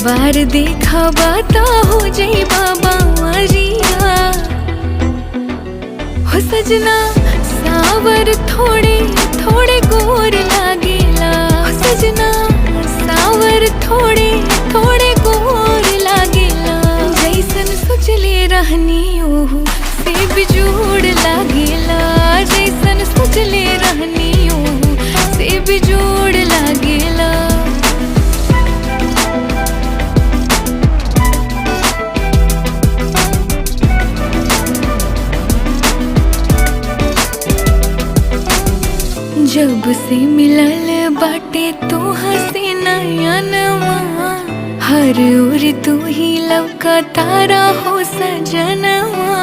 बार देखा बाता हो जाई बाबा मरिया हो सजना सावर थोड़े थोड़े गोर लागेला हो सजना सावर थोड़े थोड़े गोर लागेला जैसन सोचले रहनी ओहू से बिजोड़ लागेला जैसन सोचले रहनी ओहू से बिजोड़ लागेला जब से मिलल बाटे तोहा से नयनवा हर ओर तू ही लौका तारा हो सजनवा